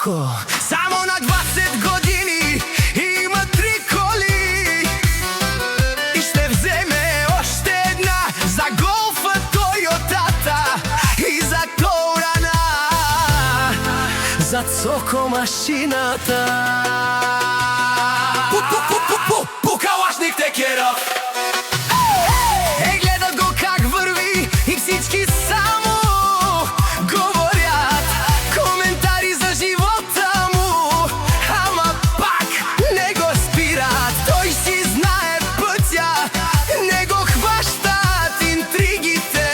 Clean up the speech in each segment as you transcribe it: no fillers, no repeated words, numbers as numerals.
Soko. Samo na 20 godini ima 3 коли и ще вземе още една за Голфа Тойотата и за Корана, за Soko машината. Калашник Текеров. Гледат го как върви и всички само говорят коментари за живота му, ама пак не го спират. Той си знае пътя, не го хващат интригите.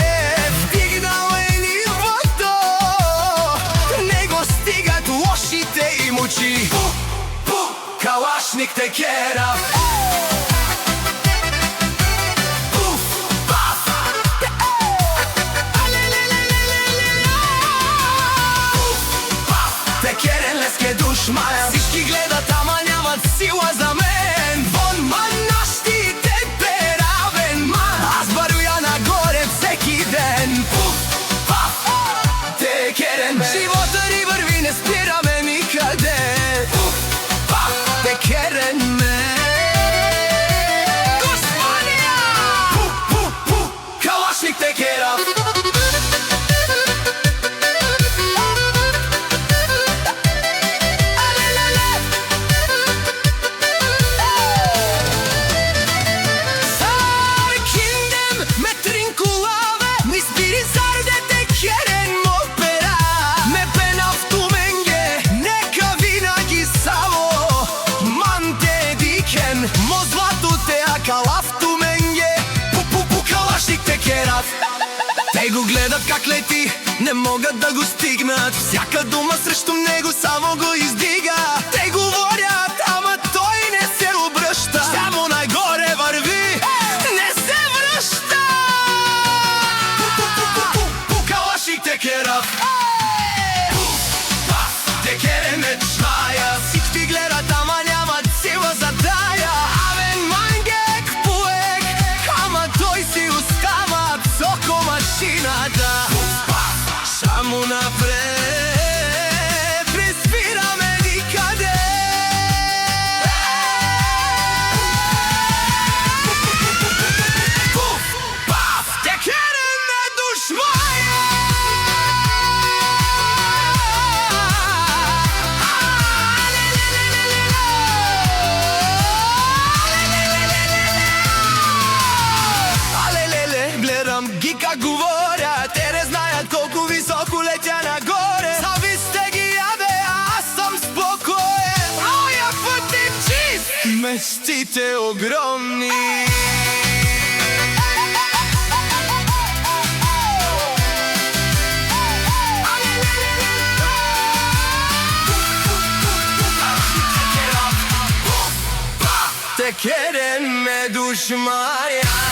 Вдигнал е нивото, не го стигат лошите им очи. Калашник Текеров. Всички гледат, ама нямат сила за мен. Вон манащите перавен ман. Аз вървя нагоре всеки ден. Текерен мен. Живота ни върви, не спираме никъде. Текерен мен. Господия! Калашник Текеров. Те го гледат как лети, не могат да го стигнат. Всяка дума срещу него само го издига. Те говорят, ама той не се обръща. Само нагоре върви, не се връща. Калашник Текеров. Текерен ме чая. Всички гледат, ама нямат сила за тая. Авен мангек поек, ама той си остава. Soko машината. Само напред, не спираме никъде. Текерен ме душмая. Ги как говорят, те не знаят колко високо летя нагоре. Зависте ги, абе, аз съм спокоен. Моя път е чист, мечтите огромни. Текерен ме душмая.